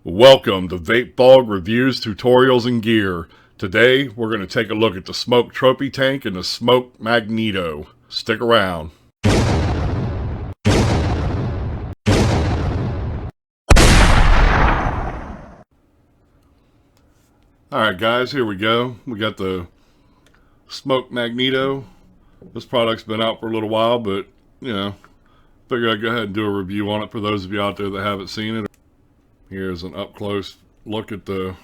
Welcome to Vapefog Reviews, Tutorials, and Gear. Today, we're going to take a look at the Smok Trophy Tank and the Smok Magneto. Stick around. Alright guys, here we go. We got the Smok Magneto. This product's been out for a little while, but, figured I'd go ahead and do a review on it for those of you out there that haven't seen it. Here's an up-close look at the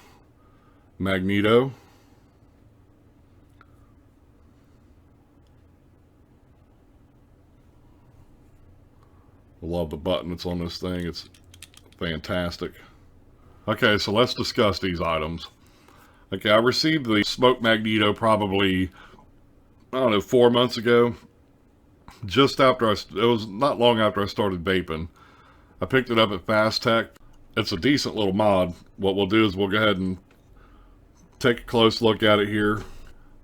Magneto. I love the button that's on this thing. It's fantastic. Okay, so let's discuss these items. Okay, I received the Smok Magneto probably, 4 months ago. Just after it was not long after I started vaping. I picked it up at Fast Tech. It's a decent little mod. What we'll do is we'll go ahead and take a close look at it here.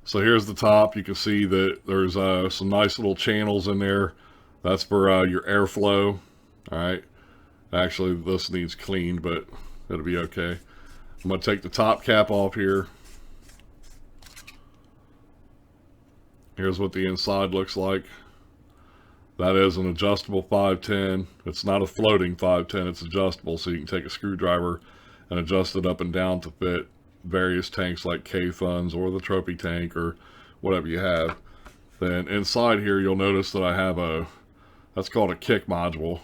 So here's the top. You can see that there's some nice little channels in there. That's for your airflow. Alright. Actually, this needs cleaned, but it'll be okay. I'm going to take the top cap off here. Here's what the inside looks like. That is an adjustable 510. It's not a floating 510, it's adjustable, so you can take a screwdriver and adjust it up and down to fit various tanks like K-Funds or the Trophy Tank or whatever you have. Then inside here you'll notice that I have that's called a kick module.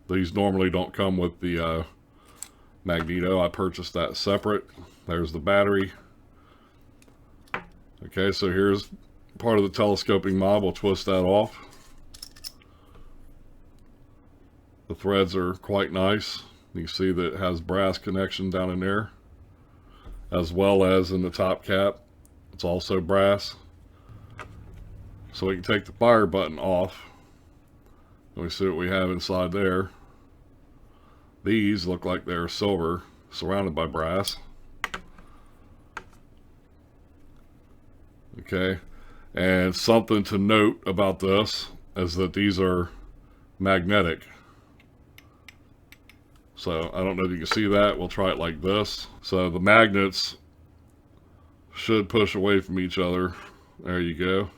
These normally don't come with the Magneto. I purchased that separate. There's the battery. Okay, so here's part of the telescoping mod. We'll twist that off. The threads are quite nice. You see that it has brass connection down in there, as well as in the top cap. It's also brass. So we can take the fire button off. And we see what we have inside there. These look like they're silver, surrounded by brass. Okay, and something to note about this is that these are magnetic. So I don't know if you can see that. We'll try it like this. So the magnets should push away from each other. There you go.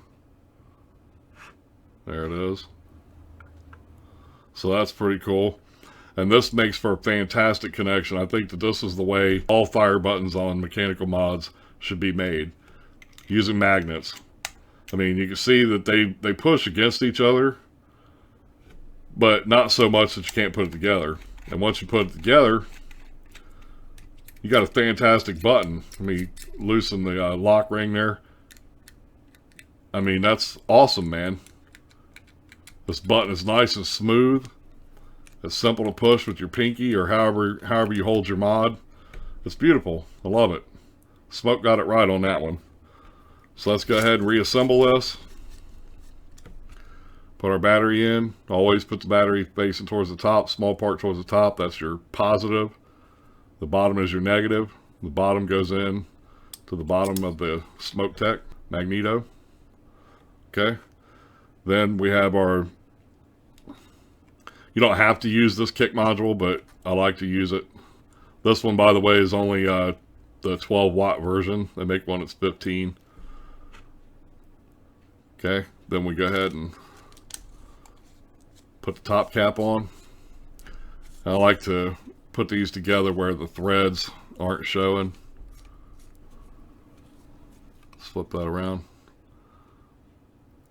There it is. So that's pretty cool. And this makes for a fantastic connection. I think that this is the way all fire buttons on mechanical mods should be made, using magnets. I mean, you can see that they push against each other, but not so much that you can't put it together. And once you put it together, you got a fantastic button. Let me loosen the lock ring there. I mean, that's awesome, man. This button is nice and smooth. It's simple to push with your pinky or however you hold your mod. It's beautiful. I love it. Smok got it right on that one. So let's go ahead and reassemble this. Put our battery in. Always put the battery facing towards the top, small part towards the top. That's your positive. The bottom is your negative. The bottom goes in to the bottom of the Smok Tech Magneto. Okay. Then we have our... You don't have to use this kick module, but I like to use it. This one, by the way, is only the 12 watt version. They make one that's 15. Okay. Then we go ahead and put the top cap on. I like to put these together where the threads aren't showing. Let's flip that around.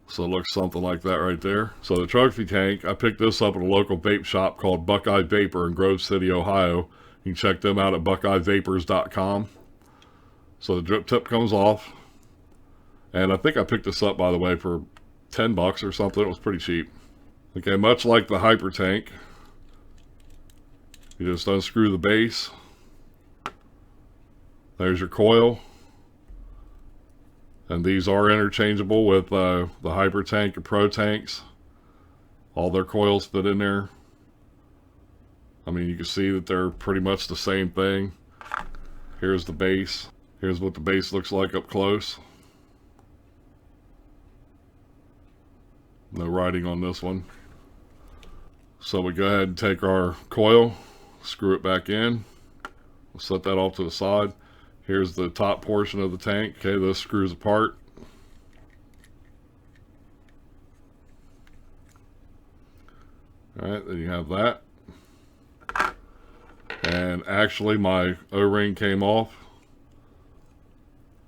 So it looks something like that right there. So the Trophy Tank, I picked this up at a local vape shop called Buckeye Vapor in Grove City, Ohio. You can check them out at buckeyevapors.com. So the drip tip comes off. And I think I picked this up, by the way, for 10 bucks or something. It was pretty cheap. Okay, much like the Hyper Tank, you just unscrew the base. There's your coil. And these are interchangeable with the Hyper Tank and Pro Tanks. All their coils fit in there. I mean, you can see that they're pretty much the same thing. Here's the base. Here's what the base looks like up close. No writing on this one. So we go ahead and take our coil, screw it back in. We'll set that off to the side. Here's the top portion of the tank. Okay, this screws apart. Alright, then you have that. And actually my O-ring came off.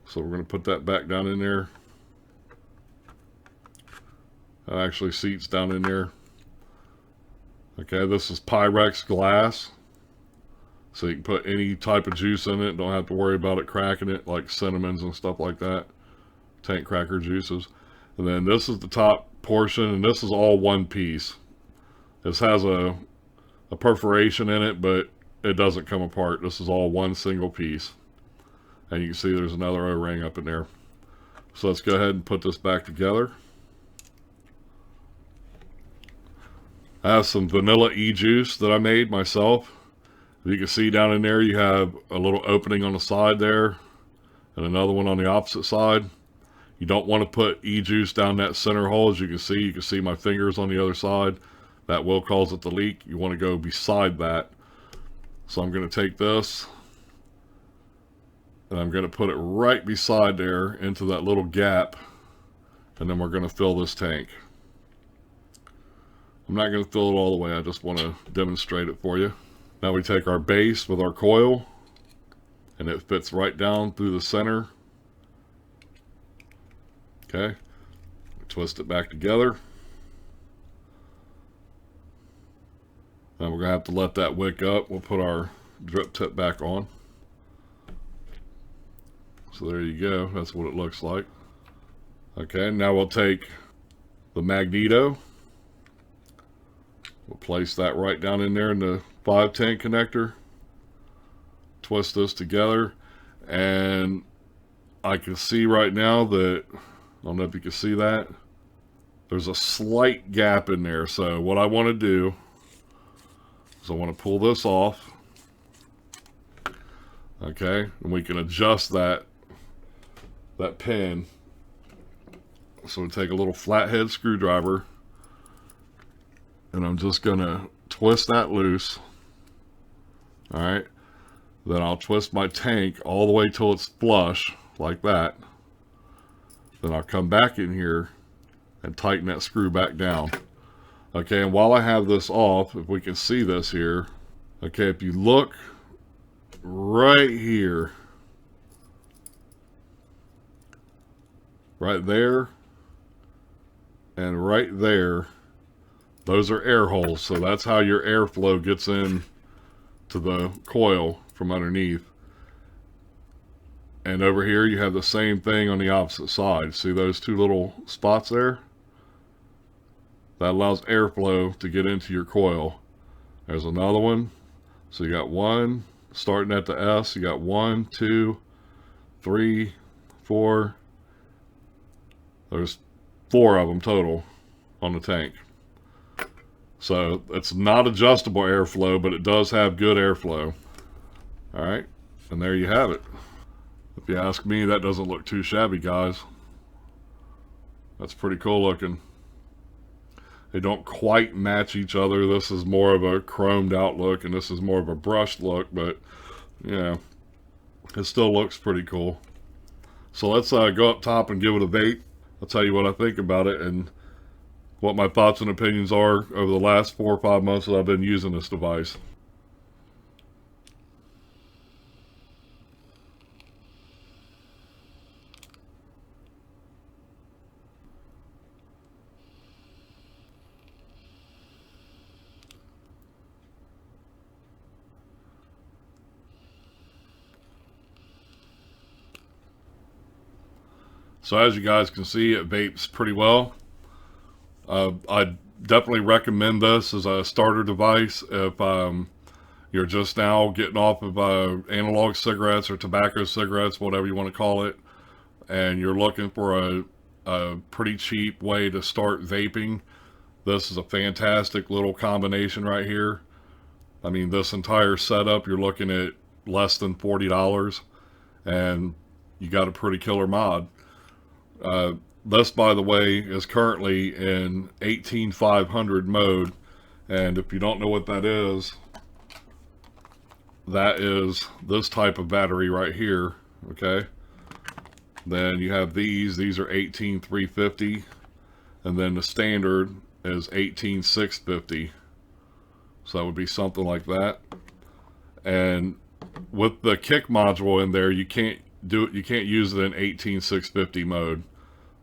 So we're going to put that back down in there. That actually seats down in there. Okay, this is Pyrex glass. So you can put any type of juice in it. Don't have to worry about it cracking it, like cinnamons and stuff like that. Tank cracker juices. And then this is the top portion, and this is all one piece. This has a perforation in it, but it doesn't come apart. This is all one single piece. And you can see there's another O-ring up in there. So let's go ahead and put this back together. I have some vanilla e-juice that I made myself. You can see down in there you have a little opening on the side there and another one on the opposite side. You don't want to put e-juice down that center hole. As you can see my fingers on the other side. That will cause it to leak. You want to go beside that. So I'm going to take this and I'm going to put it right beside there into that little gap, and then we're going to fill this tank. I'm not going to fill it all the way. I just want to demonstrate it for you. Now we take our base with our coil, and it fits right down through the center. Okay, twist it back together. Now we're going to have to let that wick up. We'll put our drip tip back on. So there you go. That's what it looks like. Okay, now we'll take the Magneto. We'll place that right down in there in the 5 tank connector. Twist this together. And I can see right now that, I don't know if you can see that, there's a slight gap in there. So what I want to do is I want to pull this off. Okay, and we can adjust that pin. So we take a little flathead screwdriver, and I'm just going to twist that loose. Alright, then I'll twist my tank all the way till it's flush, like that. Then I'll come back in here and tighten that screw back down. Okay, and while I have this off, if we can see this here, okay, if you look right here, right there, and right there, those are air holes. So that's how your airflow gets in to the coil from underneath. And over here you have the same thing on the opposite side. See those two little spots there? That allows airflow to get into your coil. There's another one. So you got one starting at the S. You got 1, 2, 3, 4. There's 4 of them total on the tank. So it's not adjustable airflow, but it does have good airflow. Alright, and there you have it. If you ask me, that doesn't look too shabby, guys. That's pretty cool looking. They don't quite match each other. This is more of a chromed out look, and this is more of a brushed look, but yeah, it still looks pretty cool. So let's go up top and give it a vape. I'll tell you what I think about it and what my thoughts and opinions are over the last 4 or 5 months that I've been using this device. So as you guys can see, it vapes pretty well. I definitely recommend this as a starter device if you're just now getting off of analog cigarettes or tobacco cigarettes, whatever you want to call it, and you're looking for a pretty cheap way to start vaping. This is a fantastic little combination right here. I mean, this entire setup, you're looking at less than $40, and you got a pretty killer mod. This, by the way, is currently in 18500 mode, and if you don't know what that is, that is this type of battery right here, okay? Then you have these are 18350, and then the standard is 18650. So that would be something like that. And with the kick module in there, you can't use it in 18650 mode,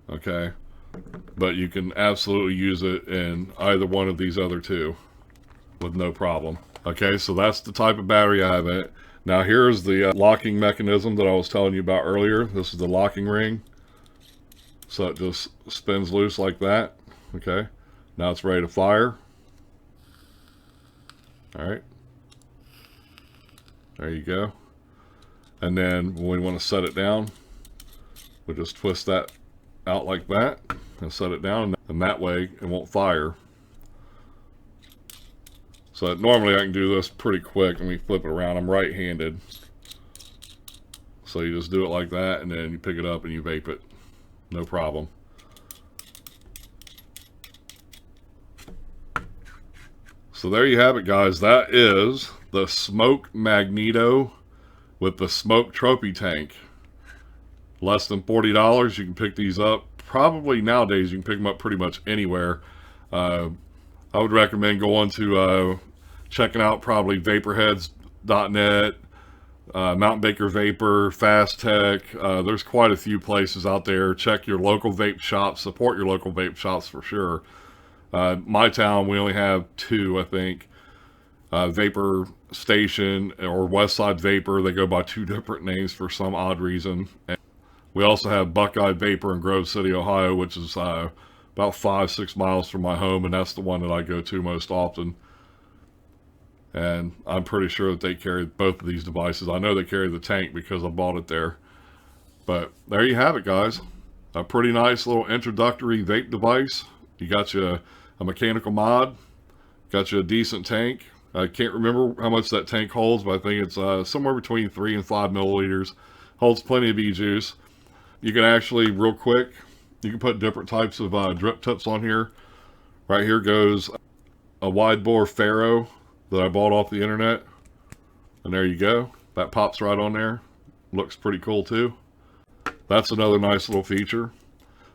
okay? But you can absolutely use it in either one of these other two with no problem. Okay, so that's the type of battery I have in it. Now here's the locking mechanism that I was telling you about earlier. This is the locking ring. So it just spins loose like that. Okay, now it's ready to fire. Alright, there you go. And then when we want to set it down, we just twist that out like that and set it down, and that way it won't fire. So normally I can do this pretty quick. Let me flip it around. I'm right-handed. So you just do it like that, and then you pick it up and you vape it. No problem. So there you have it, guys. That is the Smok Magneto with the Smok trophy tank. Less than $40. You can pick these up. Probably nowadays you can pick them up pretty much anywhere. I would recommend going to checking out probably vaporheads.net, Mountain Baker Vapor, Fast Tech. There's quite a few places out there. Check your local vape shops. Support your local vape shops for sure. My town, we only have two, I think. Vapor Station or Westside Vapor. They go by two different names for some odd reason. And we also have Buckeye Vapor in Grove City, Ohio, which is about 5-6 miles from my home, and that's the one that I go to most often. And I'm pretty sure that they carry both of these devices. I know they carry the tank because I bought it there. But there you have it, guys. A pretty nice little introductory vape device. You got you a mechanical mod, got you a decent tank. I can't remember how much that tank holds, but I think it's somewhere between 3 and 5 milliliters. Holds plenty of e-juice. You can actually, real quick, you can put different types of drip tips on here. Right here goes a wide bore Faro that I bought off the internet. And there you go. That pops right on there. Looks pretty cool too. That's another nice little feature.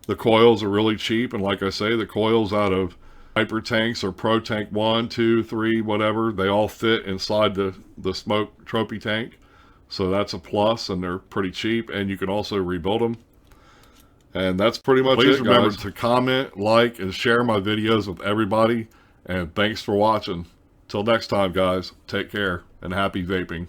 The coils are really cheap, and like I say, the coils out of Hyper Tanks or Pro Tank 1, 2, 3, whatever, they all fit inside the Smok trophy tank. So that's a plus, and they're pretty cheap, and you can also rebuild them. And that's pretty much it, guys. Please remember to comment, like, and share my videos with everybody. And thanks for watching. Till next time, guys, take care, and happy vaping.